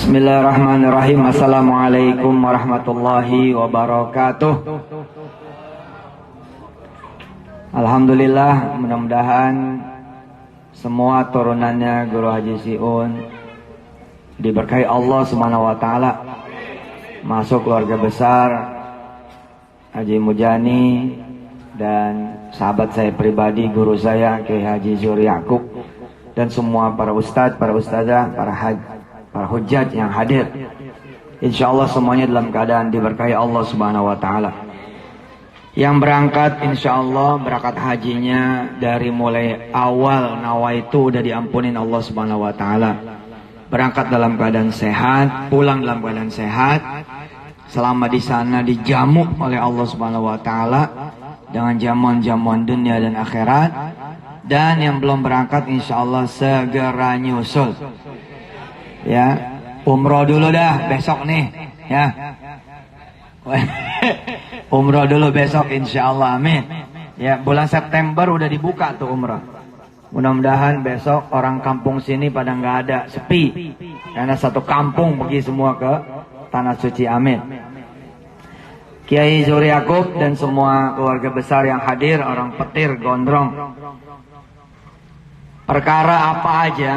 Bismillahirrahmanirrahim. Assalamualaikum warahmatullahi wabarakatuh. Alhamdulillah, mudah-mudahan semua turunannya Guru Haji Siun diberkahi Allah Subhanahu wa taala, masuk keluarga besar Haji Mujani dan sahabat saya pribadi, guru saya Kiai Haji Zuri Yakub, dan semua para ustadz, para ustazah, para hujjat yang hadir. Insyaallah semuanya dalam keadaan diberkahi Allah Subhanahu wa taala. Yang berangkat insyaallah berangkat hajinya dari mulai awal nawaitu udah diampunin Allah Subhanahu wa taala. Berangkat dalam keadaan sehat, pulang dalam keadaan sehat. Selama di sana dijamu oleh Allah Subhanahu wa taala dengan jamuan-jamuan dunia dan akhirat. Dan yang belum berangkat insyaallah segera nyusul. Ya, umroh dulu dah besok nih, ya. Umroh dulu besok insyaallah, amin. Ya, bulan September udah dibuka tuh umroh. Mudah-mudahan besok orang kampung sini pada nggak ada, sepi. Karena satu kampung pergi semua ke tanah suci, amin. Kiai Zuri Yakub dan semua keluarga besar yang hadir, orang petir, gondrong. Perkara apa aja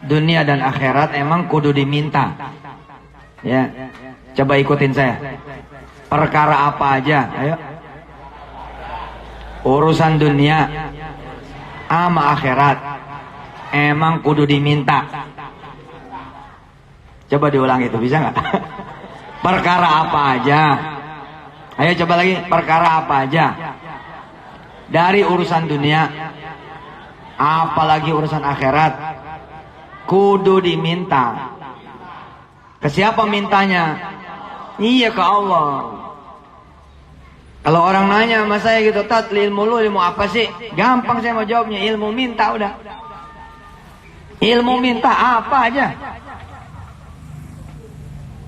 dunia dan akhirat emang kudu diminta. Ya, coba ikutin saya. Perkara apa aja, ayo. Urusan dunia sama akhirat emang kudu diminta. Coba diulang itu, bisa nggak? Perkara apa aja? Ayo coba lagi, perkara apa aja? Dari urusan dunia, apalagi urusan akhirat, kudu diminta. Ke siapa mintanya? Iya, ke Allah. Kalau orang nanya sama saya gitu, Tat, ilmu lu ilmu apa sih? Gampang saya mau jawabnya, ilmu minta udah. Ilmu minta apa aja.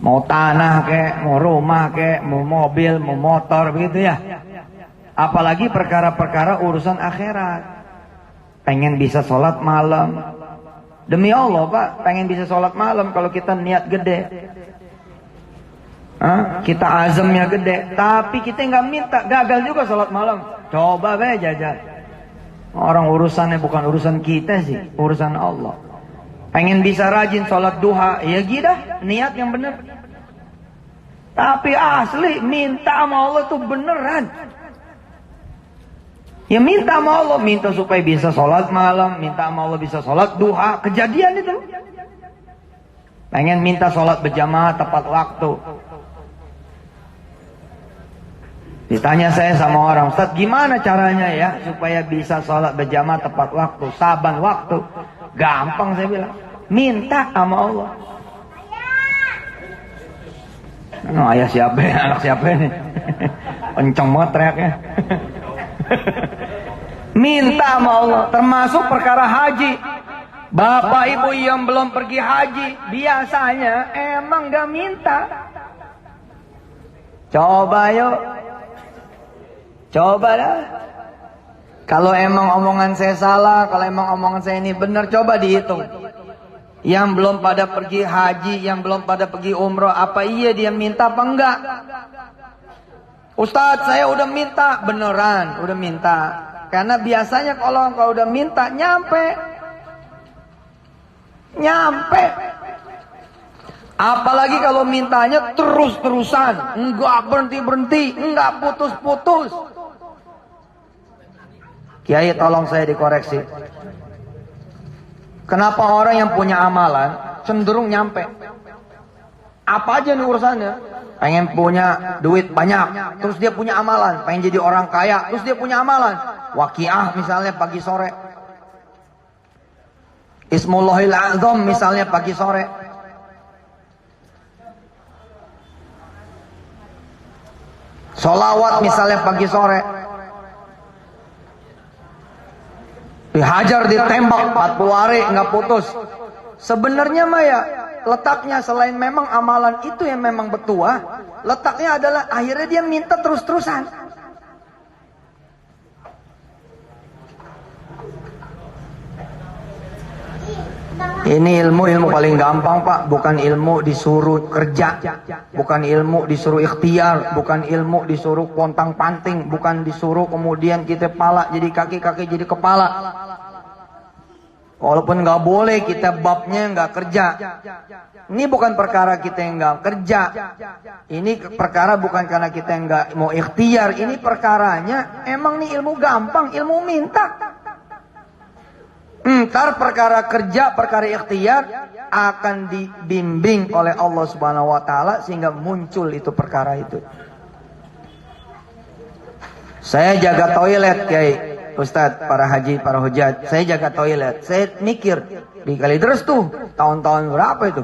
Mau tanah kek, mau rumah kek, mau mobil, mau motor, begitu ya. Apalagi perkara-perkara urusan akhirat. Pengen bisa sholat malam. Demi Allah Pak, pengen bisa sholat malam kalau kita niat gede. Kita azamnya gede, tapi kita nggak minta, gagal juga sholat malam. Coba be jajal. Orang urusannya bukan urusan kita sih, urusan Allah. Pengen bisa rajin sholat duha, ya gidah, niat yang benar. Tapi asli minta sama Allah tuh beneran. Ya minta sama Allah, minta supaya bisa sholat malam, minta sama Allah bisa sholat duha, kejadian itu. Pengen minta sholat berjamaah tepat waktu. Ditanya saya sama orang, Ustaz gimana caranya ya supaya bisa sholat berjamaah tepat waktu, saban waktu? Gampang saya bilang, minta sama Allah. Ayah siapa ya, anak siapa ini? Kenceng banget teriaknya. Minta sama Allah, termasuk perkara haji. Bapak ibu yang belum pergi haji, biasanya emang gak minta. Coba yuk. Coba dah. Kalau emang omongan saya salah, kalau emang omongan saya ini benar, coba dihitung. Yang belum pada pergi haji, yang belum pada pergi umroh, apa iya dia minta apa enggak? Ustadz saya udah minta, beneran udah minta. Karena biasanya kalau engkau udah minta, nyampe. Apalagi kalau mintanya terus-terusan, enggak berhenti-berhenti, enggak putus-putus. Kiai tolong saya dikoreksi. Kenapa orang yang punya amalan cenderung nyampe? Apa aja nih urusannya? Pengen punya duit banyak, terus dia punya amalan. Pengen jadi orang kaya, terus dia punya amalan. Waqiah misalnya pagi sore. Ismullahil A'zam misalnya pagi sore. Sholawat misalnya pagi sore. Dihajar, ditembak 40 hari nggak putus. Sebenarnya mah ya letaknya selain memang amalan itu yang memang bertuah, letaknya adalah akhirnya dia minta terus-terusan. Ini ilmu paling gampang Pak, bukan ilmu disuruh kerja, bukan ilmu disuruh ikhtiar, bukan ilmu disuruh pontang panting, bukan disuruh kemudian kita pala jadi kaki, kaki jadi kepala. Walaupun nggak boleh kita babnya nggak kerja. Ini bukan perkara kita yang nggak kerja. Ini perkara bukan karena kita nggak mau ikhtiar. Ini perkaranya emang nih ilmu gampang, ilmu minta. Ntar perkara kerja, perkara ikhtiar akan dibimbing oleh Allah Subhanahu wa taala sehingga muncul itu perkara itu. Saya jaga toilet, Kiai, Ustadz, para haji, para hujat. Saya jaga toilet. Saya mikir di Kalideres tuh tahun-tahun berapa itu?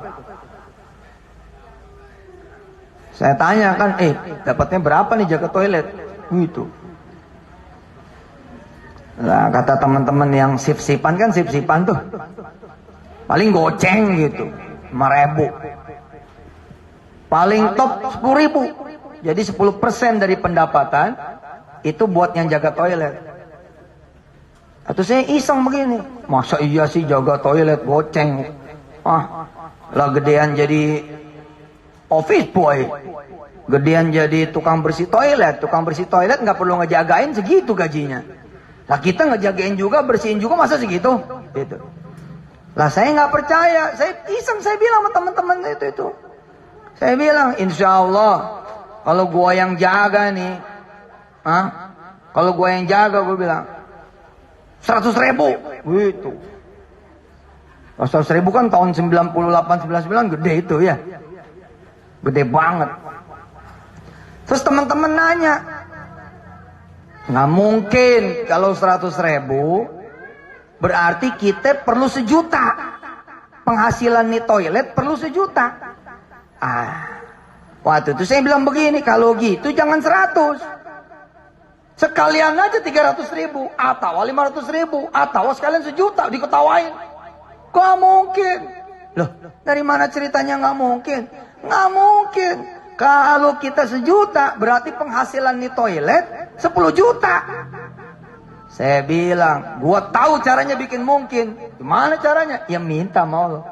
Saya tanya kan, dapatnya berapa nih jaga toilet? Gitu. Nah, kata teman-teman yang sip-sipan kan sip-sipan tuh paling goceng gitu 5.000, paling top 10.000. Jadi 10% dari pendapatan itu buat yang jaga toilet. Atau saya iseng begini, masa iya sih jaga toilet goceng? Lah gedean jadi office boy, gedean jadi tukang bersih toilet. Tukang bersih toilet nggak perlu ngejagain, segitu gajinya. Lah kita ngejagain juga, bersihin juga, masa segitu? Gitu. Lah saya nggak percaya, saya iseng, saya bilang sama teman-teman itu. Saya bilang, insya Allah kalau gua yang jaga nih, kalau gua yang jaga, gua bilang 100.000, gitu. 100.000 kan tahun 98, 99 gede itu ya, gede banget. Terus teman-teman nanya, nggak mungkin kalau 100.000 berarti kita perlu 1 juta. Penghasilan nih toilet perlu 1 juta. Waktu itu saya bilang begini, kalau gitu jangan 100. Sekalian aja 300.000 atau 500.000 atau sekalian 1 juta, diketawain. Gak mungkin. Loh, dari mana ceritanya nggak mungkin? Nggak mungkin. Kalau kita 1 juta berarti penghasilan nih toilet 10 juta. Saya bilang, gua tahu caranya bikin mungkin. Gimana caranya? Ya minta sama Allah.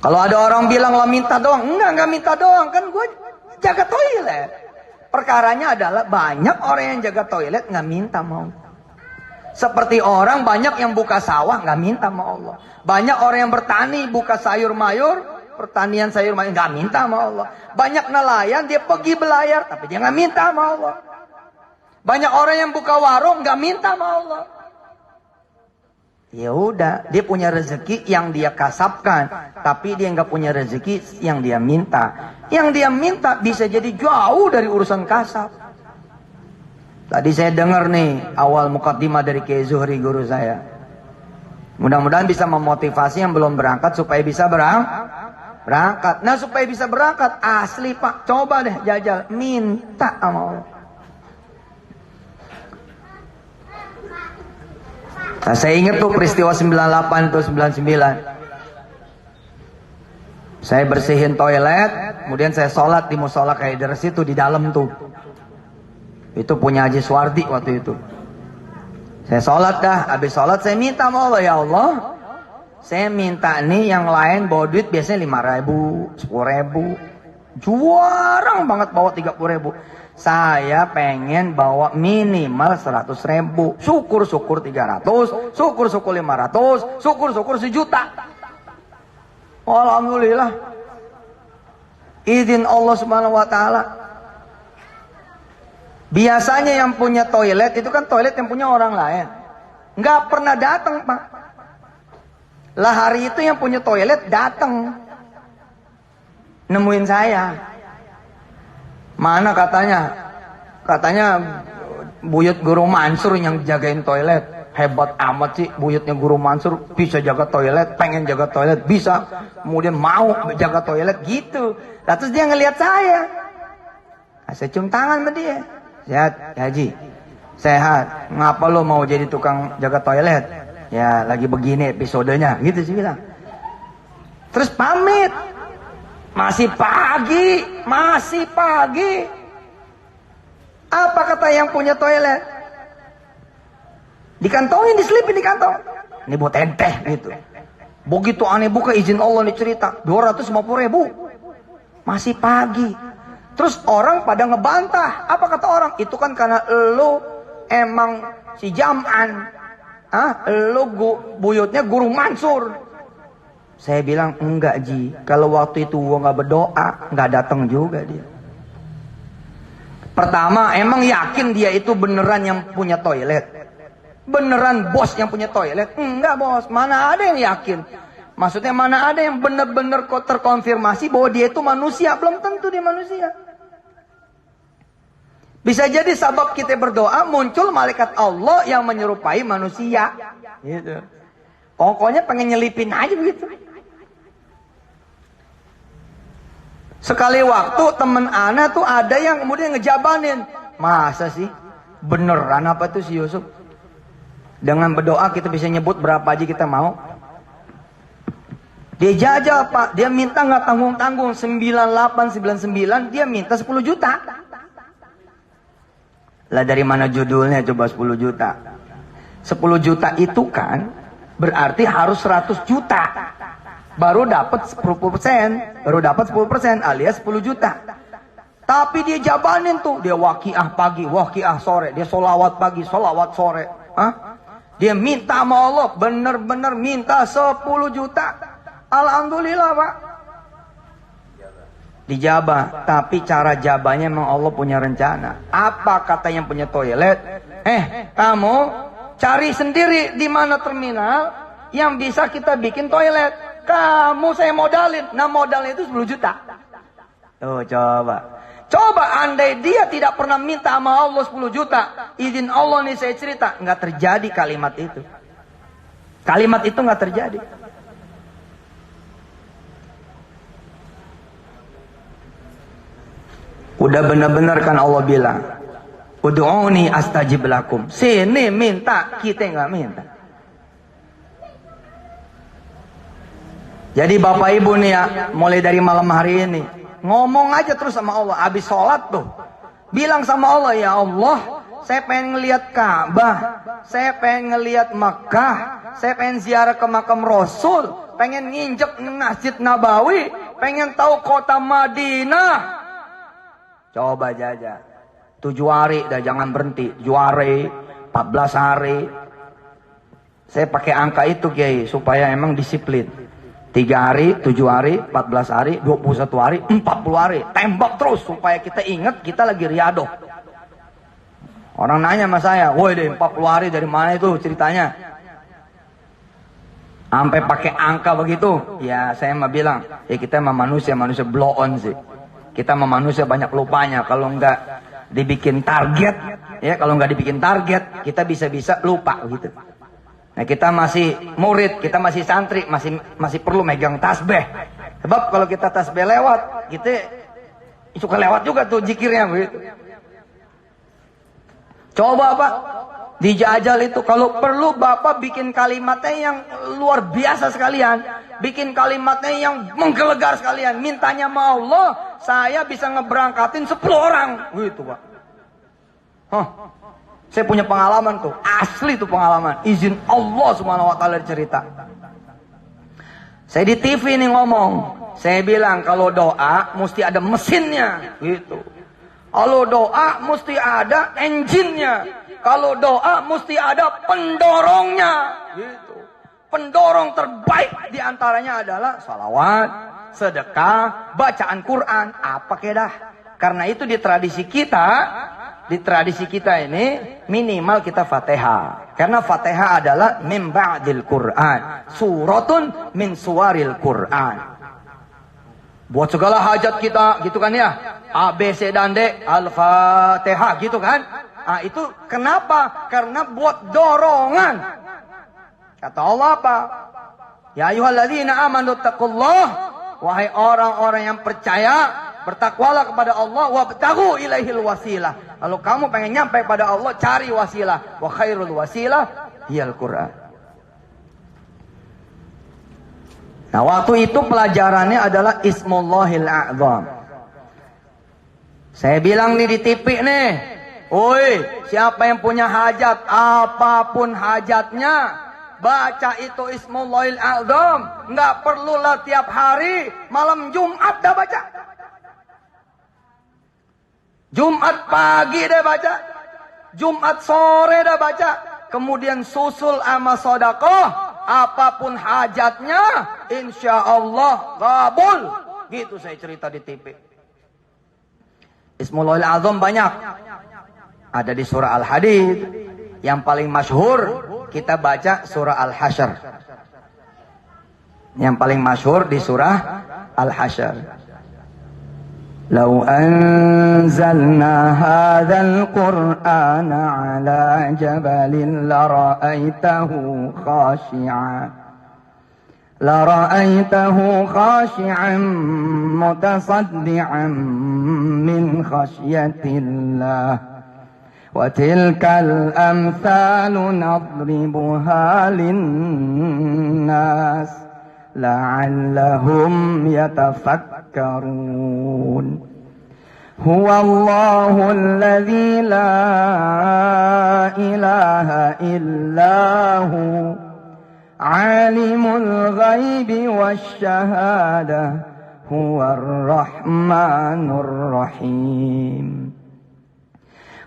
Kalau ada orang bilang lah minta doang, enggak minta doang, kan gua jaga toilet. Perkaranya adalah banyak orang yang jaga toilet nggak minta mau. Seperti orang banyak yang buka sawah nggak minta sama Allah. Banyak orang yang bertani buka sayur mayur, pertanian sayur mayur nggak minta sama Allah. Banyak nelayan dia pergi belayar tapi dia nggak minta sama Allah. Banyak orang yang buka warung nggak minta sama Allah. Ya udah, dia punya rezeki yang dia kasapkan, tapi dia nggak punya rezeki yang dia minta. Yang dia minta bisa jadi jauh dari urusan kasap. Tadi saya dengar nih awal mukaddimah dari Kiai Zuhri, guru saya. Mudah-mudahan bisa memotivasi yang belum berangkat supaya bisa berangkat. Nah, supaya bisa berangkat asli Pak, coba deh jajal minta sama Allah. Nah, saya ingat tuh peristiwa 98 atau 99. Saya bersihin toilet, kemudian saya sholat di musola Kalideres itu di dalam tuh. Itu punya Haji Suwardi waktu itu. Saya sholat dah, habis sholat saya minta sama Allah, ya Allah, saya minta nih yang lain bawa duit biasanya 5.000, 10.000. Jarang banget bawa 30.000. Saya pengen bawa minimal 100.000. Syukur-syukur 300, syukur-syukur 500, syukur-syukur 1 juta. Alhamdulillah. Izin Allah Subhanahu wa taala. Biasanya yang punya toilet itu kan toilet yang punya orang lain. Nggak pernah datang, Pak. Lah hari itu yang punya toilet datang. Nemuin saya. Mana katanya? Katanya buyut Guru Mansur yang jagain toilet. Hebat amat sih buyutnya Guru Mansur, bisa jaga toilet, pengen jaga toilet, bisa. Kemudian mau jaga toilet gitu. Nah, terus dia ngelihat saya. Nah, saya cium tangan sama dia. Sehat, Haji. Sehat. Ngapa lo mau jadi tukang jaga toilet? Ya lagi begini episodenya, gitu sih bilang. Terus pamit. Masih pagi. Apa kata yang punya toilet? Dikantongin, diselipin di kantong. Ini buat ente gitu. Begitu aneh buka izin Allah nih cerita 250.000. Masih pagi. Terus orang pada ngebantah. Apa kata orang? Itu kan karena lu emang si Jam'an. Lu buyutnya guru Mansur. Saya bilang enggak Ji. Kalau waktu itu gua nggak berdoa, nggak datang juga dia. Pertama, emang yakin dia itu beneran yang punya toilet? Beneran bos yang punya toilet? Enggak bos, mana ada yang yakin. Maksudnya mana ada yang bener-bener terkonfirmasi bahwa dia itu manusia. Belum tentu dia manusia. Bisa jadi sabab kita berdoa muncul malaikat Allah yang menyerupai manusia. Gitu. Pokoknya pengen nyelipin aja begitu. Sekali waktu temen ana tuh ada yang kemudian ngejabanin. Masa sih? Beneran apa tuh si Yusuf? Dengan berdoa kita bisa nyebut berapa aja kita mau. Dia jajal Pak. Dia minta nggak tanggung-tanggung. 9899 dia minta 10 juta. Lah dari mana judulnya coba 10 juta? 10 juta itu kan berarti harus 100 juta. Baru dapat 10%. Baru dapat 10% alias 10 juta. Tapi dia jabanin tuh. Dia waqiah pagi, waqiah sore. Dia solawat pagi, solawat sore. Dia minta sama Allah, bener-bener minta 10 juta. Alhamdulillah Pak. Dijabah, tapi cara jabahnya memang Allah punya rencana. Apa kata yang punya toilet? Kamu cari sendiri di mana terminal yang bisa kita bikin toilet. Kamu saya modalin. Nah modalnya itu 10 juta. Tuh coba. Coba andai dia tidak pernah minta sama Allah 10 juta. Izin Allah nih saya cerita. Nggak terjadi kalimat itu. Kalimat itu nggak terjadi. Udah benar-benar kan Allah bilang. Ud'uni astajib lakum. Sini minta. Kita nggak minta. Jadi Bapak Ibu nih ya. Mulai dari malam hari ini. Ngomong aja terus sama Allah. Habis sholat tuh. Bilang sama Allah. Ya Allah. Saya pengen ngelihat Ka'bah. Saya pengen ngelihat Makkah. Saya pengen ziarah ke makam Rasul. Pengen nginjek Masjid Nabawi. Pengen tahu kota Madinah. Coba jajah. 7 hari. Dah jangan berhenti. 7 hari. 14 hari. Saya pakai angka itu Kiai. Supaya emang disiplin. 3 hari, 7 hari, 14 hari, 21 hari, 40 hari. Tembak terus supaya kita ingat kita lagi riadoh. Orang nanya sama saya, woi deh 40 hari dari mana itu ceritanya? Sampai pakai angka begitu. Ya saya mah bilang, ya kita mah manusia blow on sih. Kita mah manusia banyak lupanya. Kalau nggak dibikin target, ya kalau nggak dibikin target, kita bisa-bisa lupa gitu. Nah kita masih murid, kita masih santri, masih perlu megang tasbih. Sebab kalau kita tasbih lewat, kita suka lewat juga tuh zikirnya begitu. Coba Pak, dijajal itu. Kalau perlu Bapak bikin kalimatnya yang luar biasa sekalian. Bikin kalimatnya yang menggelegar sekalian. Mintanya sama Allah, saya bisa ngeberangkatin 10 orang. Gitu Pak. Saya punya pengalaman tuh, asli tuh pengalaman. Izin Allah Subhanahu wa taala cerita. Saya di TV nih ngomong. Saya bilang kalau doa mesti ada mesinnya, gitu. Kalau doa mesti ada engine-nya. Kalau doa mesti ada pendorongnya, gitu. Pendorong terbaik diantaranya adalah salawat, sedekah, bacaan Quran, apa kedah. Karena itu di tradisi kita ini minimal kita Fatihah. Karena Fatihah adalah min ba'dil Quran, suratun min suwaril Quran. Buat segala hajat kita, gitu kan ya. A, B, C, dan D, Al-Fatihah, gitu kan. Nah, itu kenapa? Karena buat dorongan. Kata Allah apa? Ya ayyuhalladzina amanu taqullah. Wahai orang-orang yang percaya, bertakwalah kepada Allah, wabtaghu ilaihil wasilah. Kalau kamu pengen nyampe pada Allah, cari wasilah. Wa khairul wasilah hiyal Quran. Nah, waktu itu pelajarannya adalah Ismullahil A'zam. Saya bilang nih di TV nih, Woi, siapa yang punya hajat, apapun hajatnya, baca itu Ismullahil A'zam. Nggak perlulah tiap hari, malam Jumat dah baca. Jumat pagi dah baca. Jumat sore dah baca. Kemudian susul sama sedekah. Apapun hajatnya, insya Allah kabul. Gitu saya cerita di TV. Ismullahil A'zam banyak. Ada di surah Al-Hadid. Yang paling masyhur kita baca surah Al-Hasyr. Yang paling masyhur di surah Al-Hasyr. لو أنزلنا هذا القرآن على جبل لرأيته خاشعا متصدعا من خشية الله وتلك الأمثال نضربها للناس لعلهم يتفكرون هو الله الذي لا إله إلا هو عالم الغيب والشهادة هو الرحمن الرحيم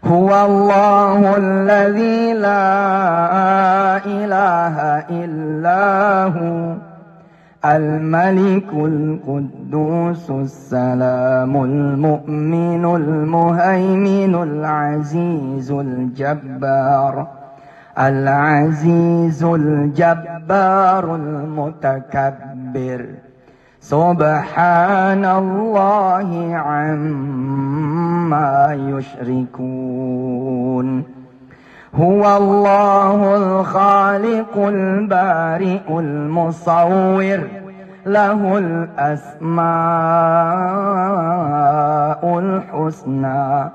هو الله الذي لا إله إلا هو الملك القدوس السلام المؤمن المهيمن العزيز الجبار المتكبر سبحان الله عما يشركون هو الله الخالق البارئ المصور له الأسماء الحسنى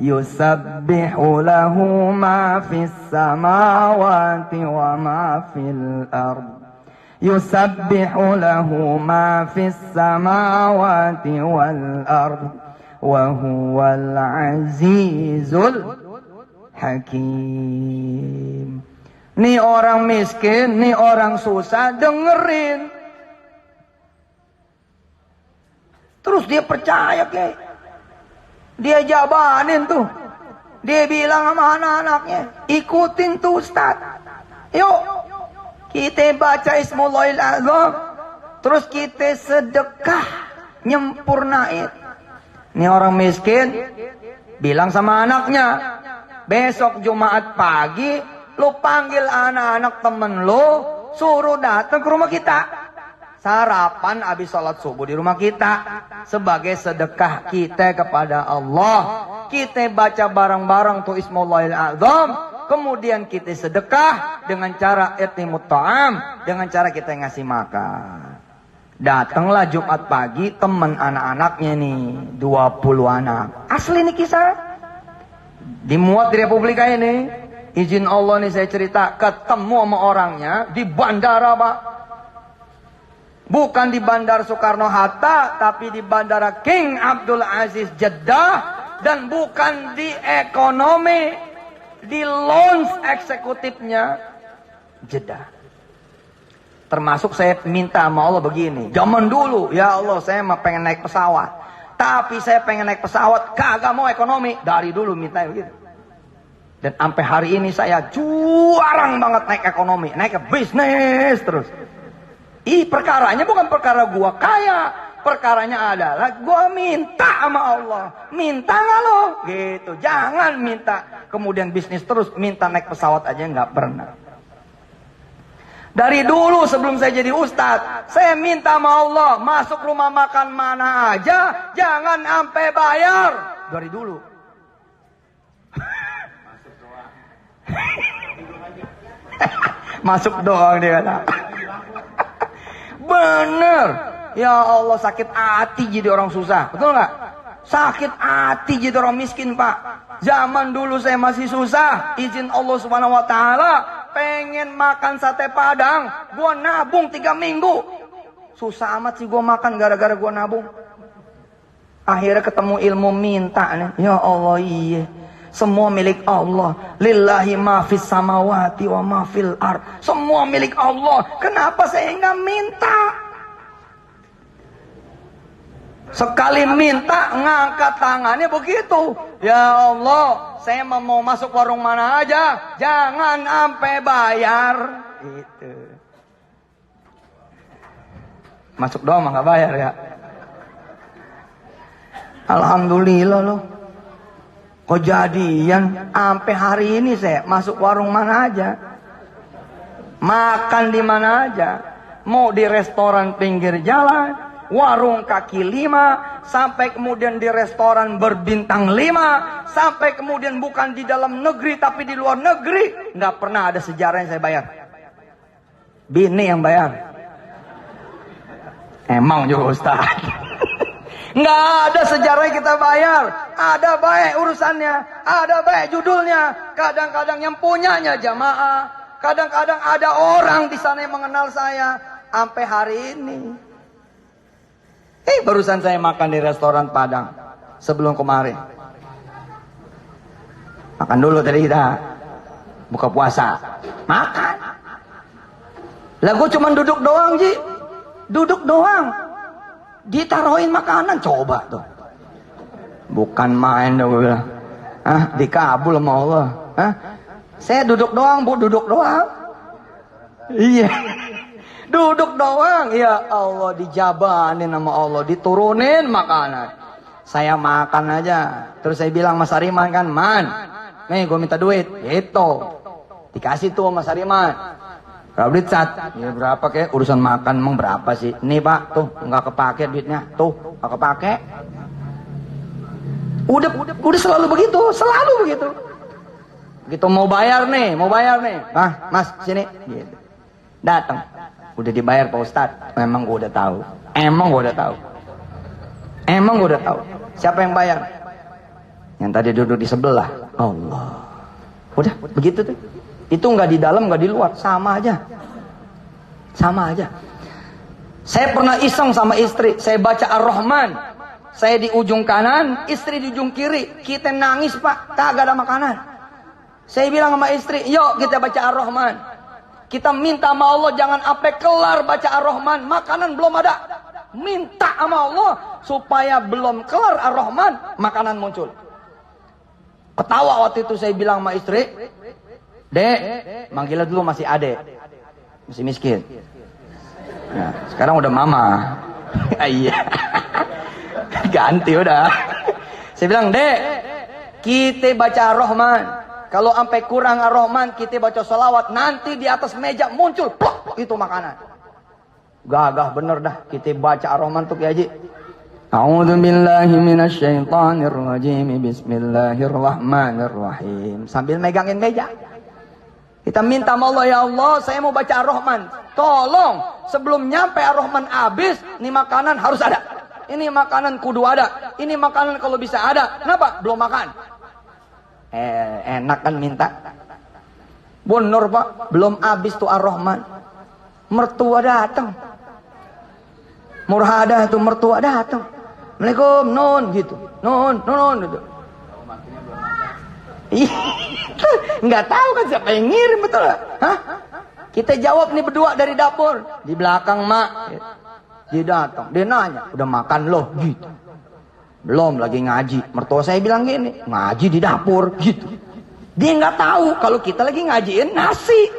يسبح له ما في السماوات وما في الأرض يسبح له ما في السماوات والأرض وهو العزيز Hakim. Nih orang miskin, nih orang susah, dengerin. Terus dia percaya, kayak dia jabanin tuh. Dia bilang sama anak-anaknya, ikutin tuh Ustaz. Yuk, kita baca Ismullahil A'zam. Terus kita sedekah, nyempurnain. Nih orang miskin, bilang sama anaknya, besok Jumat pagi, lu panggil anak-anak temen lu, suruh datang ke rumah kita. Sarapan habis sholat subuh di rumah kita. Sebagai sedekah kita kepada Allah. Kita baca bareng-bareng tuh Ismullahil A'zam. Kemudian kita sedekah dengan cara itimut ta'am. Dengan cara kita ngasih makan. Datanglah Jumat pagi, temen anak-anaknya nih, 20 anak. Asli nih kisah. Dimuat di Republika ini. Izin Allah nih saya cerita. Ketemu sama orangnya di bandara, Pak. Bukan di Bandara Soekarno-Hatta, tapi di Bandara King Abdul Aziz Jeddah. Dan bukan di ekonomi, di lounge eksekutifnya Jeddah. Termasuk saya minta sama Allah begini. Zaman dulu, ya Allah saya mah pengen naik pesawat. Tapi saya pengen naik pesawat, kagak mau ekonomi. Dari dulu minta begitu. Dan sampai hari ini saya jarang banget naik ekonomi. Naik ke bisnis terus. Perkaranya bukan perkara gua kaya. Perkaranya adalah gua minta sama Allah. Minta nggak lo? Gitu. Jangan minta. Kemudian bisnis terus. Minta naik pesawat aja nggak pernah. Dari dulu sebelum saya jadi ustadz, saya minta sama Allah, masuk rumah makan mana aja, jangan sampai bayar. Dari dulu. Masuk doang dia kata. Bener. Ya Allah, sakit hati jadi orang susah. Betul nggak? Sakit hati jadi orang miskin, Pak. Zaman dulu saya masih susah. Izin Allah Subhanahu wa taala, pengen makan sate Padang, gua nabung 3 minggu. Susah amat sih gua makan gara-gara gua nabung. Akhirnya ketemu ilmu minta nih. Ya Allah, iya. Semua milik Allah. Lillahi ma fis samawati wa ma fil ard. Semua milik Allah. Kenapa saya nggak minta? Sekali minta ngangkat tangannya begitu. Ya Allah, saya mau masuk warung mana aja, jangan sampai bayar. Gitu. Masuk doang mah nggak bayar ya. Alhamdulillah loh. Kejadian sampai hari ini saya masuk warung mana aja, makan di mana aja, mau di restoran pinggir jalan, warung kaki 5, sampai kemudian di restoran berbintang 5, sampai kemudian bukan di dalam negeri tapi di luar negeri, nggak pernah ada sejarah yang saya bayar. Bini yang bayar. Emang juga Ustaz. Nggak ada sejarah kita bayar. Ada baik urusannya, ada baik judulnya. Kadang-kadang yang punyanya jamaah, kadang-kadang ada orang di sana yang mengenal saya. Sampai hari ini. Barusan saya makan di restoran Padang sebelum kemarin. Makan dulu tadi kita buka puasa. Makan. Lah gue cuma duduk doang, Ji. Duduk doang. Ditaruhin makanan, coba tuh. Bukan main dong, gue bilang. Dikabul sama Allah. Saya duduk doang, Bu, duduk doang. Iya. Duduk doang. Ya Allah, dijabanin sama Allah, diturunin makanan. Saya makan aja. Terus saya bilang Mas Ariman kan, Man, nih gue minta duit. Itu. Dikasih tuh Mas Ariman. Berapa duit, Sat? Ya berapa kek? Urusan makan emang berapa sih? Nih Pak, tuh nggak kepake duitnya. Tuh nggak kepake. Udah selalu begitu, selalu begitu. Begitu mau bayar nih. Mas sini. Gitu. Datang. Udah dibayar Pak Ustadz. Memang gue udah tahu. Emang gue udah tahu. Siapa yang bayar? Yang tadi duduk di sebelah. Allah. Udah begitu tuh. Itu nggak di dalam, nggak di luar, sama aja. Saya pernah iseng sama istri, saya baca Ar-Rahman, saya di ujung kanan, istri di ujung kiri, kita nangis Pak, kagak ada makanan. Saya bilang sama istri, yuk kita baca Ar-Rahman, kita minta sama Allah jangan sampai kelar baca Ar-Rahman, makanan belum ada. Minta sama Allah supaya belum kelar Ar-Rahman, makanan muncul. Ketawa waktu itu saya bilang sama istri, Dek, manggilnya dulu masih adek, masih miskin. Nah, sekarang udah mama. Iya. Ganti udah. Saya bilang, Dek, kita baca Ar-Rahman. Kalau sampai kurang Ar-Rahman, kita baca sholawat. Nanti di atas meja muncul, plok, itu makanan. Gagah bener dah, kita baca Ar-Rahman tuh ya Haji. A'udzu billahi minasyaitonir rajim. Bismillahirrahmanirrahim. Sambil megangin meja. Kita minta sama Allah, ya Allah, saya mau baca Ar-Rahman. Tolong, sebelum nyampe Ar-Rahman habis, ini makanan harus ada. Ini makanan kudu ada. Ini makanan kalau bisa ada. Kenapa? Belum makan. Enak kan minta. Bener Pak, belum habis tuh Ar-Rahman. Mertua datang. Murhadah tuh mertua datang. Assalamualaikum, nun gitu. Nun gitu. Nggak tahu kan siapa yang ngirim, betul gak? Kita jawab nih berdua dari dapur. Di belakang mak. Dia datang, dia nanya, udah makan loh? Gitu. Belum, lagi ngaji. Mertua saya bilang gini, ngaji di dapur gitu. Dia nggak tahu kalau kita lagi ngajiin nasi,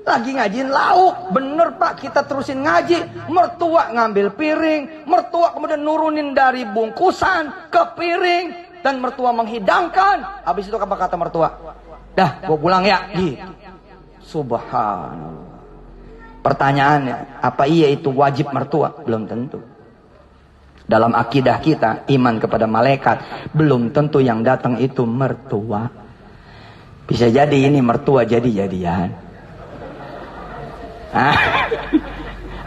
lagi ngajiin lauk. Bener Pak, kita terusin ngaji. Mertua ngambil piring, mertua kemudian nurunin dari bungkusan ke piring, dan mertua menghidangkan. Habis itu apa kata mertua? Dah, gua pulang ya. Gitu. Subhanallah. Pertanyaannya, apa iya itu wajib mertua? Belum tentu. Dalam akidah kita, iman kepada malaikat, belum tentu yang datang itu mertua. Bisa jadi ini mertua jadi-jadian.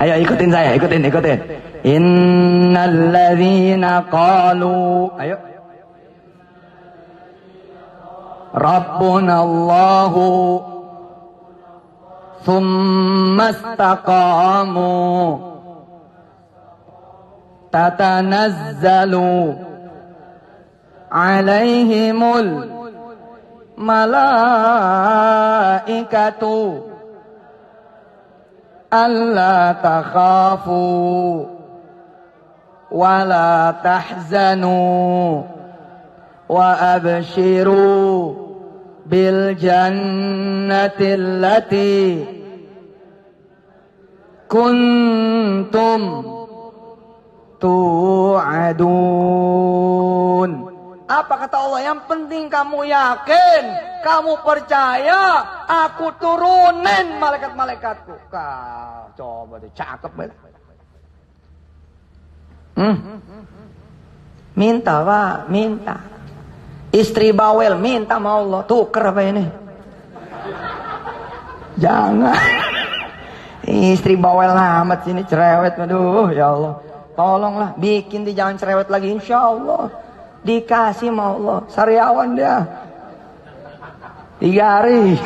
Ayo ikutin saya, ikutin. Innalladzina qalu, ayo. Rabbunallahu thumma istaqamu tatanazzalu alaihimul malaikatu alla takhafu wa la tahzanu wa abshiru bil jannati allati kuntum tu'adun. Apa kata Allah? Yang penting kamu yakin, kamu percaya, aku turunin malaikat-malaikatku. Kau coba deh, cakep banget. Minta Pak, minta. Istri bawel minta sama Allah, tuker apa ini? Jangan. Istri bawel amat sini cerewet, aduh ya Allah. Tolonglah bikin dia jangan cerewet lagi, insya Allah dikasih sama Allah. Sariawan dia 3 hari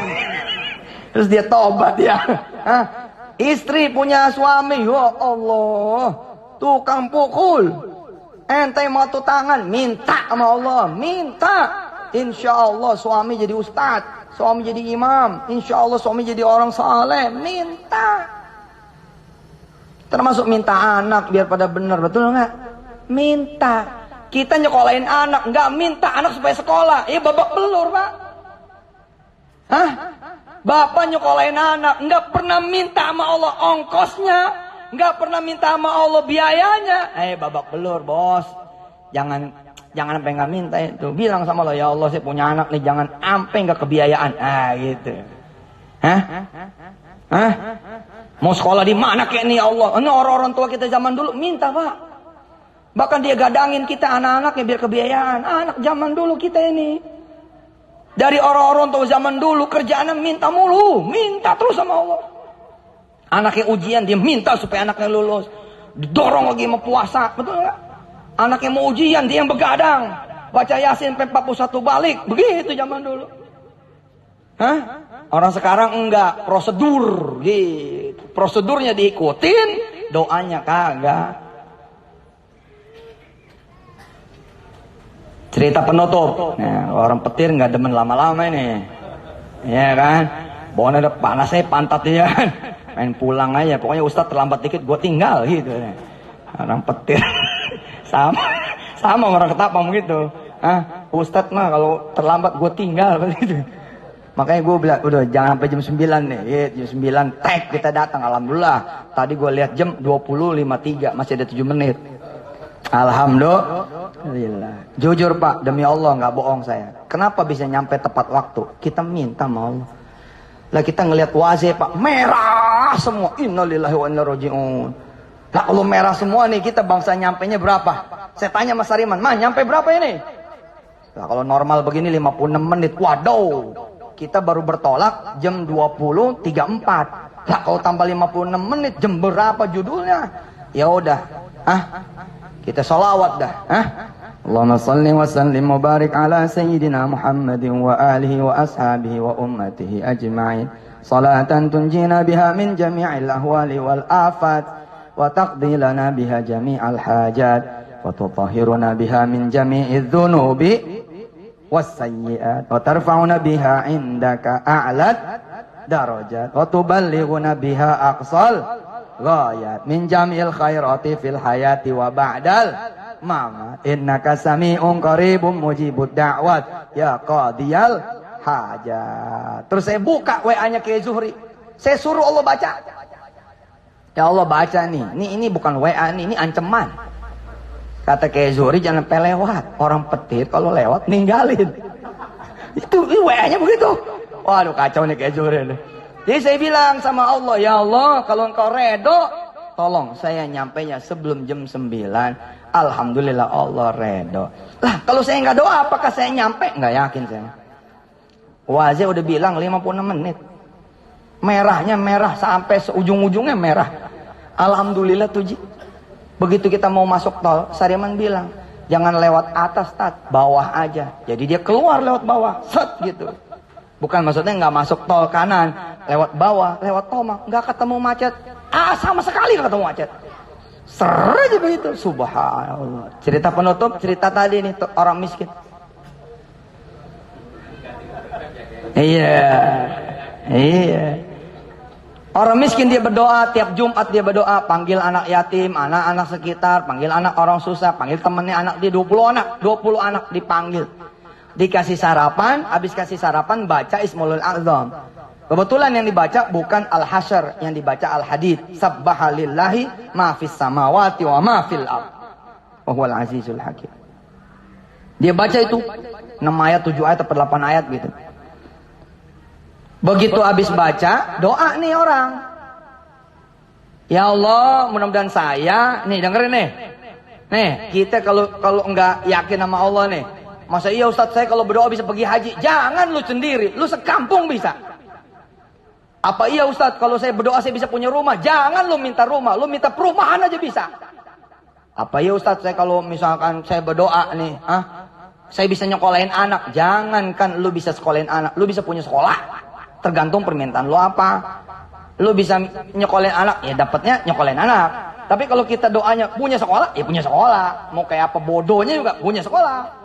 terus dia tobat ya. Hah? Istri punya suami, ya Allah, tukang pukul, ente matu tangan, minta sama Allah, minta. Insya Allah suami jadi ustadz, suami jadi imam, insya Allah suami jadi orang saleh, minta. Termasuk minta anak biar pada benar, betul nggak? Minta. Kita nyekolahin anak, nggak minta anak supaya sekolah. Babak belur Pak. Hah? Bapak nyekolahin anak, nggak pernah minta sama Allah ongkosnya, nggak pernah minta sama Allah biayanya. Babak belur bos. Jangan sampai nggak minta itu. Bilang sama Allah, ya Allah saya punya anak nih, jangan sampai nggak kebiayaan. Gitu. Hah? Hah? Mau sekolah di mana kayak ini ya Allah? Ini orang-orang tua kita zaman dulu minta Pak. Bahkan dia gadangin kita anak-anaknya biar kebiayaan. Anak zaman dulu kita ini. Dari orang-orang tua zaman dulu kerjaannya minta mulu. Minta terus sama Allah. Anaknya ujian dia minta supaya anaknya lulus. Didorong lagi mau puasa. Betul nggak? Anaknya mau ujian dia yang begadang. Baca Yasin sampai 41 balik. Begitu zaman dulu. Hah? Orang sekarang enggak, prosedur gitu. Prosedurnya diikutin, doanya kagak. Cerita penutup. Nah, orang petir enggak demen lama-lama ini. Ya kan? Pokoknya udah panasnya pantat dia. Main pulang aja. Pokoknya Ustadz terlambat dikit gue tinggal gitu. Orang petir. sama orang Ketapang gitu. Ustadz mah kalau terlambat gue tinggal begitu. Makanya gue bilang, udah jangan sampai jam 9 nih. Jam 9 tag kita datang. Alhamdulillah. Tadi gue lihat jam 20.53. Masih ada 7 menit. Alhamdulillah. Jujur Pak, demi Allah nggak bohong saya. Kenapa bisa nyampe tepat waktu? Kita minta sama Allah. Lah kita ngelihat wazir Pak, merah semua. Innalillahi wa inna raji'un. Lah kalau merah semua nih, kita bangsa nyampenya berapa? Saya tanya Mas Sariman, nyampe berapa ini? Nah, kalau normal begini 56 menit. Waduh. Kita baru bertolak jam 20.34. Lah kalau tambah 56 menit jam berapa judulnya? Ya udah. Kita sholawat dah. Allahumma salli wa sallim wa barik ala sayyidina Muhammadin wa alihi wa ashabihi wa ummatihi ajma'in. Salatan tunjina biha min jami'il ahwali wal afat wa taqdi lana biha jami'al hajat wa tutahhiruna biha min jami'idz dzunubi والسيئات وترفعنا بها عندك أعلى درجات وتبلغنا بها أقصى الغايات من جميع الخيرات في الحياة وبعد الممات إنك سميع قريب مجيب الدعوات يا قاضي الحاجات. Terus saya buka WA-nya Kiai Zuhri, saya suruh Allah baca. Ya Allah baca nih, ini bukan WA nih, ini ancaman. Kata Kiai Zuhri jangan sampai lewat. Orang petir kalau lewat ninggalin. Itu WA-nya begitu. Waduh kacau nih Kiai Zuhri. Jadi saya bilang sama Allah, ya Allah kalau engkau redo, tolong saya nyampainya sebelum jam 9. Alhamdulillah Allah redo. Lah kalau saya nggak doa apakah saya nyampe? Nggak yakin saya. Wazir udah bilang 56 menit. Merahnya merah sampai seujung-ujungnya merah. Alhamdulillah tuji. Begitu kita mau masuk tol, Sariman bilang, jangan lewat atas, bawah aja. Jadi dia keluar lewat bawah, set gitu. Bukan maksudnya nggak masuk tol kanan, lewat bawah, lewat Tomang, nggak ketemu macet. Sama sekali nggak ketemu macet. Ser aja begitu, subhanallah. Cerita penutup, cerita tadi nih orang miskin. Iya. Iya. Orang miskin dia berdoa, tiap Jumat dia berdoa, panggil anak yatim, anak-anak sekitar, panggil anak orang susah, panggil temennya anak dia 20 anak dipanggil. Dikasih sarapan, habis kasih sarapan baca Ismul A'zam. Kebetulan yang dibaca bukan Al-Hasyr, yang dibaca Al-Hadid. Sabbahalillahi ma fis samawati wa ma fil ard. Wa huwal azizul hakim. Dia baca itu 6 ayat, 7 ayat atau 8 ayat gitu. Begitu habis baca, doa nih orang. Ya Allah, mudah-mudahan saya, nih dengerin nih. Nih, kita kalau enggak yakin sama Allah nih. Masa iya Ustadz saya kalau berdoa bisa pergi haji? Jangan lu sendiri, lu sekampung bisa. Apa iya Ustadz kalau saya berdoa saya bisa punya rumah? Jangan lu minta rumah, lu minta perumahan aja bisa. Apa iya Ustadz saya kalau misalkan saya berdoa nih, saya bisa nyekolahin anak? Jangankan lu bisa sekolahin anak, lu bisa punya sekolah. Tergantung permintaan lo apa. Lo bisa nyekolahin anak, ya dapatnya nyekolahin anak. Tapi kalau kita doanya punya sekolah, ya punya sekolah. Mau kayak apa bodohnya juga punya sekolah.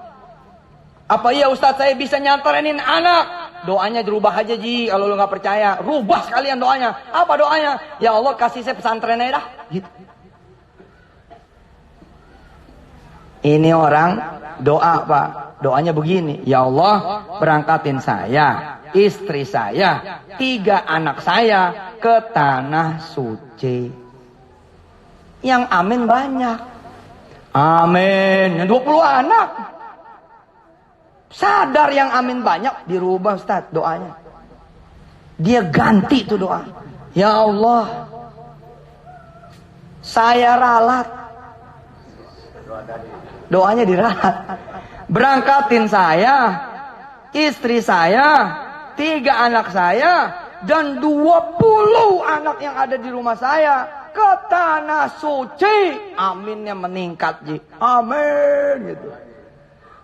Apa iya Ustadz saya bisa nyantarin anak? Doanya dirubah aja Ji, kalau lo nggak percaya. Rubah sekalian doanya. Apa doanya? Ya Allah kasih saya pesantren aja dah. Gitu. Ini orang doa Pak. Doanya begini. Ya Allah berangkatin saya, istri saya, 3 anak saya ke tanah suci. Yang amin banyak. Amin. Yang 20 anak. Sadar yang amin banyak, dirubah Ustaz doanya. Dia ganti itu doa. Ya Allah, saya ralat. Doanya diralat. Berangkatin saya, istri saya, 3 anak saya, dan 20 anak yang ada di rumah saya ke tanah suci. Aminnya meningkat Ji. Amin gitu.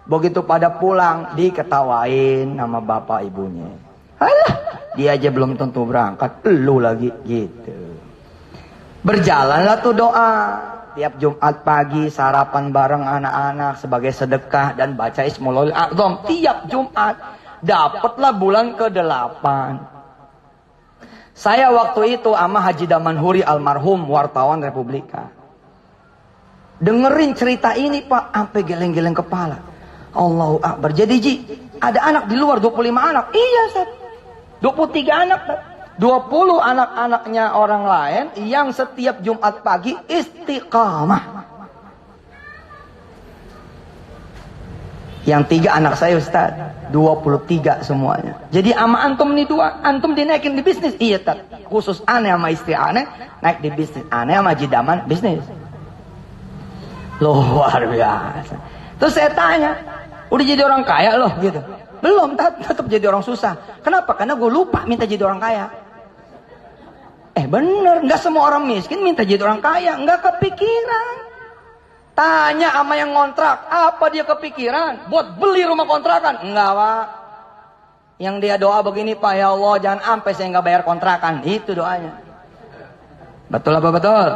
Begitu pada pulang diketawain sama bapak ibunya. Alah, dia aja belum tentu berangkat, lu lagi gitu. Berjalanlah tuh doa. Tiap Jumat pagi sarapan bareng anak-anak sebagai sedekah dan baca Ismul A'zam tiap Jumat. Dapatlah bulan ke-8. Saya waktu itu sama Haji Damanhuri almarhum wartawan Republika. Dengerin cerita ini Pak, sampai geleng-geleng kepala. Allahu Akbar. Jadi Ji, ada anak di luar 25 anak. Iya Ustaz. 23 anak Pak. 20 anak-anaknya orang lain yang setiap Jumat pagi istiqamah. Yang 3 anak saya Ustaz, 23 semuanya. Jadi sama antum nih 2, antum dinaikin di bisnis. Iya Ustaz, khusus aneh sama istri aneh naik di bisnis. Aneh sama jidaman bisnis. Luar biasa. Terus saya tanya, udah jadi orang kaya loh gitu? Belum, tetap jadi orang susah. Kenapa? Karena gue lupa minta jadi orang kaya. Bener, nggak semua orang miskin minta jadi orang kaya, nggak kepikiran. Tanya sama yang ngontrak, apa dia kepikiran? Buat beli rumah kontrakan? Enggak Pak. Yang dia doa begini Pak, ya Allah jangan sampai saya nggak bayar kontrakan. Itu doanya. Betul apa betul?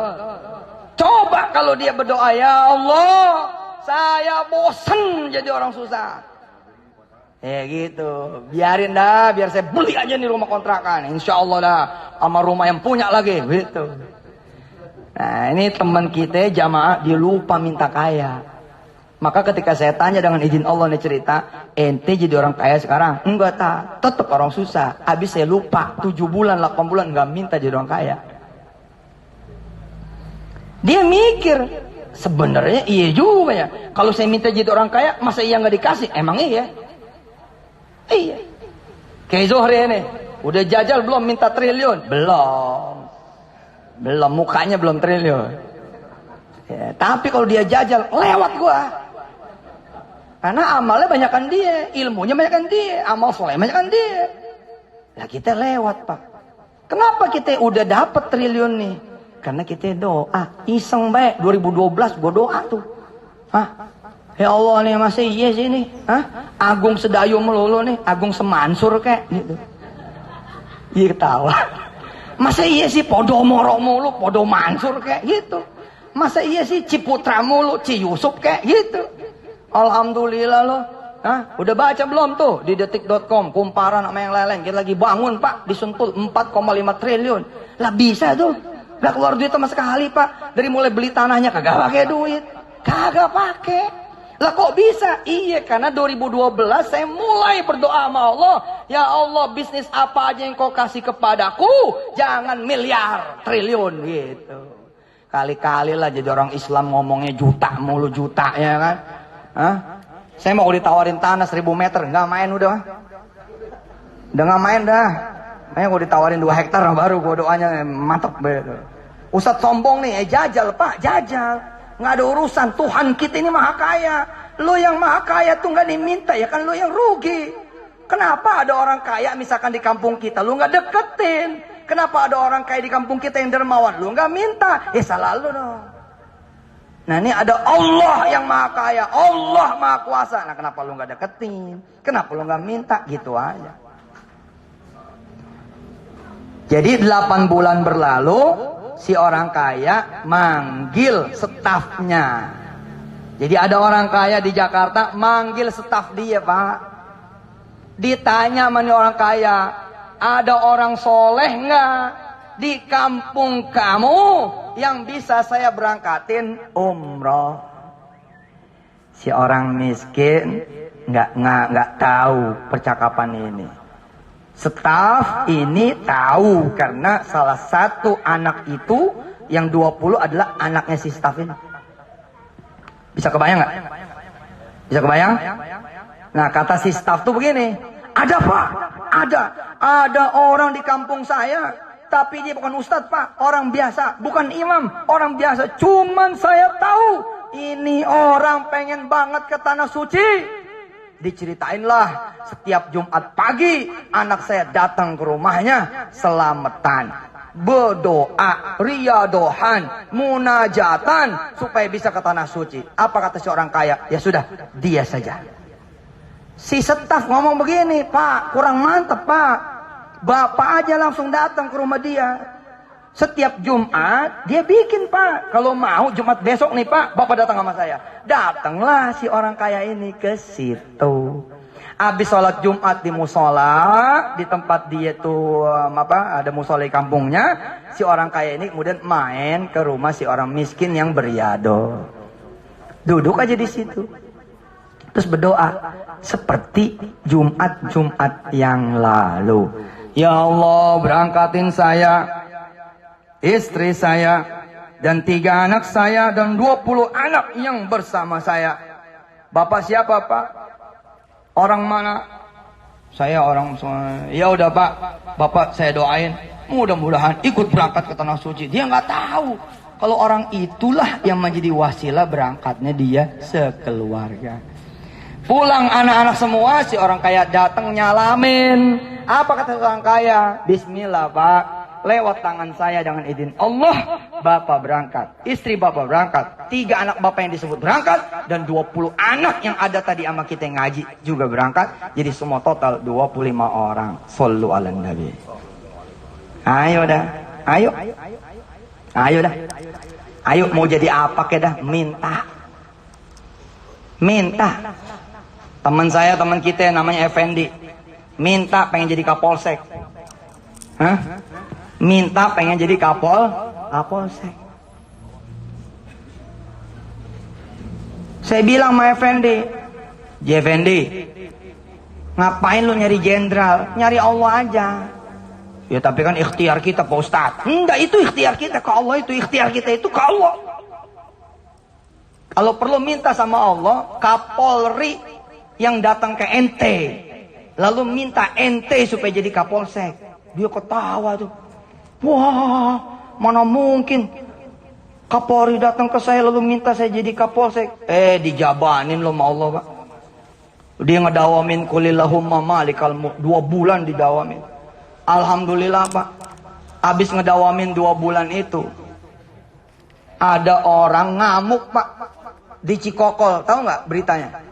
Coba kalau dia berdoa, ya Allah saya bosen jadi orang susah. Gitu, biarin dah, biar saya beli aja nih rumah kontrakan. Insya Allah dah, sama rumah yang punya lagi, gitu. Nah ini teman kita jamaah, dia lupa minta kaya. Maka ketika saya tanya dengan izin Allah nih cerita, ente jadi orang kaya sekarang? Enggak tak, tetap orang susah. Habis saya lupa, 7 bulan, 8 bulan nggak minta jadi orang kaya. Dia mikir, sebenarnya iya juga ya. Kalau saya minta jadi orang kaya, masa iya nggak dikasih? Emang iya? Iya. Kayak Zuhri ini, udah jajal belum minta triliun? Belum, mukanya belum triliun. Ya, tapi kalau dia jajal, lewat gua. Karena amalnya banyakan dia, ilmunya banyakan dia, amal soleh banyakan dia. Lah kita lewat Pak. Kenapa kita udah dapat triliun nih? Karena kita doa, iseng baik. 2012 gua doa tuh. Ya Allah nih masih iya sih nih. Agung Sedayu melulu nih, Agung Semansur kayak gitu. Iya ketawa. Masa iya sih Podomoro mulu, Podo Mansur kayak gitu. Masa iya sih Ciputra mulu, Ci Yusuf kayak gitu. Alhamdulillah loh. Hah? Udah baca belum tuh di detik.com kumparan sama yang lain-lain? Kita lagi bangun Pak, disentul 4,5 triliun. Lah bisa tuh. Gak keluar duit sama sekali Pak. Dari mulai beli tanahnya kagak pakai duit. Kagak pakai. Lah kok bisa? Iya, karena 2012 saya mulai berdoa sama Allah. Ya Allah, bisnis apa aja yang kau kasih kepadaku, jangan miliar, triliun gitu. Kali-kali lah jadi orang Islam ngomongnya juta mulu, juta ya kan. Hah? Saya mau ditawarin tanah 1000 meter, nggak main udah. Udah nggak main dah. Makanya gue ditawarin 2 hektar baru gue doanya mantap begitu. Ustadz sombong nih, jajal Pak, jajal. Nggak ada urusan, Tuhan kita ini maha kaya. Lo yang maha kaya tuh nggak diminta, ya kan lo yang rugi. Kenapa ada orang kaya misalkan di kampung kita, lo nggak deketin? Kenapa ada orang kaya di kampung kita yang dermawan, lo nggak minta? Ya salah lo dong. Nah ini ada Allah yang maha kaya, Allah maha kuasa. Nah kenapa lo nggak deketin? Kenapa lo nggak minta? Gitu aja. Jadi 8 bulan berlalu, si orang kaya manggil stafnya. Jadi ada orang kaya di Jakarta manggil staf dia Pak. Ditanya sama orang kaya, ada orang soleh nggak di kampung kamu yang bisa saya berangkatin umroh? Si orang miskin nggak tahu percakapan ini. Staf ini tahu karena salah satu anak itu yang 20 adalah anaknya si staf ini. Bisa kebayang nggak? Bisa kebayang? Nah kata si staf tuh begini, ada Pak, ada orang di kampung saya, tapi dia bukan ustadz Pak, orang biasa, bukan imam, orang biasa. Cuman saya tahu ini orang pengen banget ke tanah suci. Diceritainlah setiap Jumat pagi anak saya datang ke rumahnya selamatan, berdoa, riyadohan, munajatan supaya bisa ke tanah suci. Apa kata seorang kaya? Ya sudah, dia saja. Si staf ngomong begini, Pak, kurang mantep Pak. Bapak aja langsung datang ke rumah dia. Setiap Jumat dia bikin Pak. Kalau mau Jumat besok nih Pak, Bapak datang sama saya. Datanglah si orang kaya ini ke situ. Habis sholat Jumat di musola, di tempat dia tuh ada musola di kampungnya. Si orang kaya ini kemudian main ke rumah si orang miskin yang beriado. Duduk aja di situ. Terus berdoa seperti Jumat-Jumat yang lalu. Ya Allah, berangkatin saya, istri saya, dan 3 anak saya, dan 20 anak yang bersama saya. Bapak siapa Pak? Orang mana? Saya orang. Ya udah Pak, Bapak saya doain, mudah-mudahan ikut berangkat ke tanah suci. Dia nggak tahu kalau orang itulah yang menjadi wasilah berangkatnya dia sekeluarga. Pulang anak-anak semua, si orang kaya datang nyalamin. Apa kata orang kaya? Bismillah Pak, lewat tangan saya dengan izin Allah, Bapak berangkat, istri Bapak berangkat, 3 anak Bapak yang disebut berangkat, dan 20 anak yang ada tadi sama kita yang ngaji juga berangkat. Jadi semua total 25 orang. Shallu ala Nabi. Ayo dah, ayo dah, ayo mau jadi apa ke dah? Minta. Teman saya, teman kita namanya Effendi, minta pengen jadi Kapolsek. Hah? Minta pengen jadi Kapolsek. Saya bilang sama Effendi, ngapain lu nyari jenderal? Nyari Allah aja. Ya tapi kan ikhtiar kita Pak Ustadz. Enggak, itu ikhtiar kita ke Allah, itu ikhtiar kita itu ke Allah. Kalau perlu minta sama Allah, Kapolri yang datang ke ente, lalu minta ente supaya jadi Kapolsek. Dia ketawa tuh. Wah, mana mungkin Kapolri datang ke saya lalu minta saya jadi Kapolsek. Dijabanin loh sama Allah Pak. Dia ngedawamin kulillahumma malikal mulk 2 bulan didawamin. Alhamdulillah Pak. Habis ngedawamin 2 bulan itu, ada orang ngamuk Pak di Cikokol. Tahu nggak beritanya?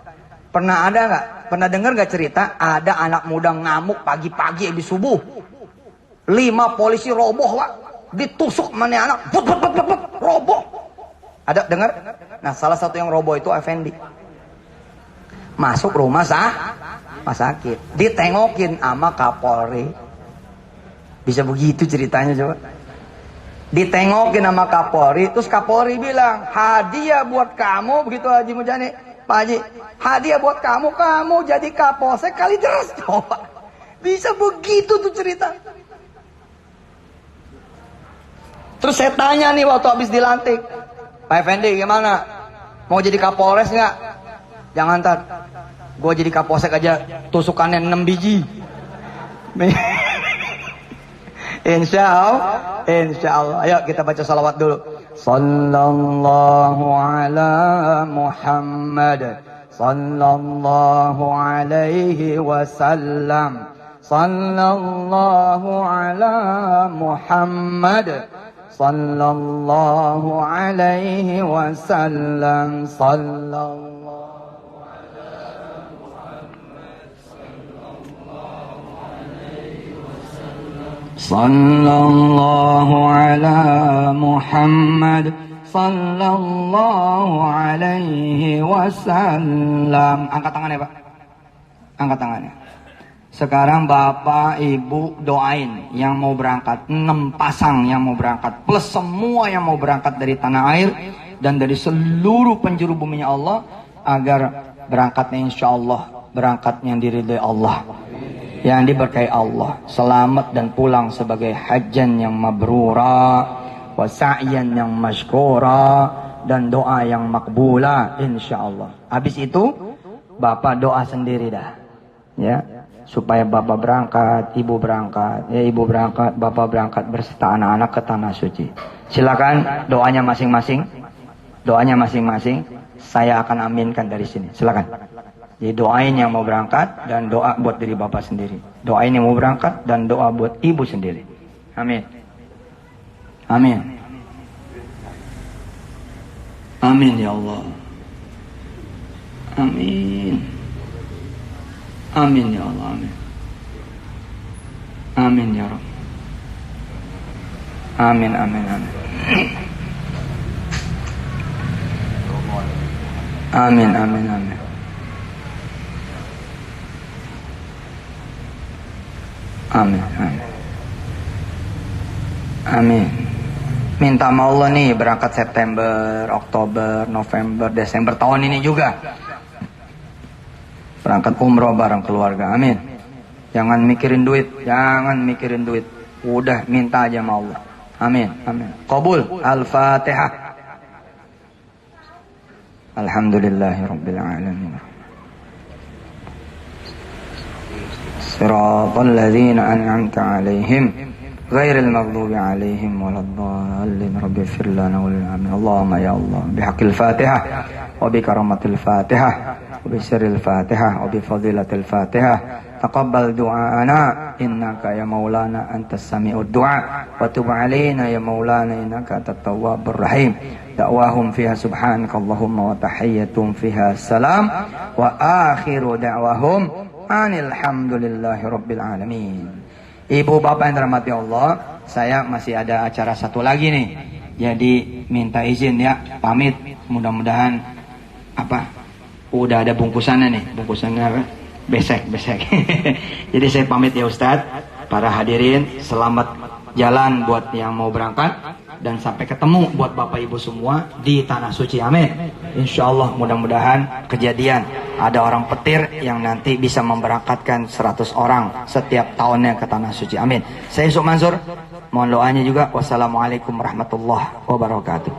Pernah ada nggak? Pernah dengar nggak cerita? Ada anak muda ngamuk pagi-pagi habis subuh. 5 polisi roboh Pak. Ditusuk mana anak, roboh. Ada dengar? Nah salah satu yang roboh itu Effendi. masuk rumah sakit, ditengokin sama Kapolri. Bisa begitu ceritanya coba. Ditengokin sama Kapolri, terus Kapolri bilang, hadiah buat kamu, begitu Haji Mujani, Pak Haji, hadiah buat kamu, kamu jadi Kapolsek Kalideres. Coba, bisa begitu tuh cerita. Terus saya tanya nih waktu habis dilantik, Pak Effendi gimana? Mau jadi Kapolres nggak? Jangan ntar, gue jadi Kapolsek aja tusukannya 6 biji. Insya Allah. Ayo kita baca salawat dulu. Sallallahu ala Muhammad, sallallahu alaihi wasallam, sallallahu ala Muhammad, sallallahu alaihi wasallam, sallallahu sallallahu ala Muhammad, sallallahu alaihi wasallam. Angkat tangannya Pak, angkat tangannya. Sekarang Bapak Ibu doain yang mau berangkat, 6 pasang yang mau berangkat, plus semua yang mau berangkat dari tanah air dan dari seluruh penjuru buminya Allah, agar berangkatnya insya Allah berangkat yang diridhai Allah, yang diberkahi Allah, selamat dan pulang sebagai hajjan yang mabrura, wa sa'yan yang masykura, dan doa yang makbula insyaallah. Habis itu Bapak doa sendiri dah, ya, supaya Bapak berangkat, Ibu berangkat, ya Ibu berangkat, Bapak berangkat berserta anak-anak ke tanah suci. Silakan doanya masing-masing, doanya masing-masing. Saya akan aminkan dari sini. Silakan. Jadi doain yang mau berangkat dan doa buat diri Bapak sendiri. Doain yang mau berangkat dan doa buat Ibu sendiri. Amin. Amin. Amin ya Allah. Amin. Amin ya Allah. Amin. Amin ya Rabb. Amin, amin, amin. Amin, amin, amin. Amin, amin. Amin. Minta sama Allah nih berangkat September, Oktober, November, Desember tahun ini juga. Berangkat umroh bareng keluarga. Amin. Jangan mikirin duit, jangan mikirin duit. Udah minta aja sama Allah. Amin, amin. Qabul. Al-Fatihah. Alhamdulillahirabbil alamin. Siratal ladzina an'amta 'alaihim ghairil maghdubi 'alaihim waladdallin. Rabbighfir lana wa lil amin. Allahumma ya Allah bihaqqil Fatihah wa bi karamatil Fatihah wa bi sirril Fatihah wa bi fadilatil Fatihah taqabbal du'ana innaka ya maulana antas sami'ud du'a wa tub 'alaina ya maulana innaka atat tawwabur rahim. Da'wahum fiha subhanakallahumma wa tahiyyatuhum fiha salam wa akhiru da'wahum alhamdulillahi rabbil alamin. Ibu bapak yang dirahmati Allah, saya masih ada acara satu lagi nih. Jadi minta izin ya, pamit. Mudah-mudahan udah ada bungkusannya nih. Bungkusannya apa? Besek. Jadi saya pamit ya Ustadz. Para hadirin, selamat jalan buat yang mau berangkat. Dan sampai ketemu buat Bapak Ibu semua di Tanah Suci. Amin. Insya Allah mudah-mudahan kejadian ada orang petir yang nanti bisa memberangkatkan 100 orang setiap tahunnya ke Tanah Suci. Amin. Saya Yusuf Mansur. Mohon doanya juga. Wassalamualaikum warahmatullahi wabarakatuh.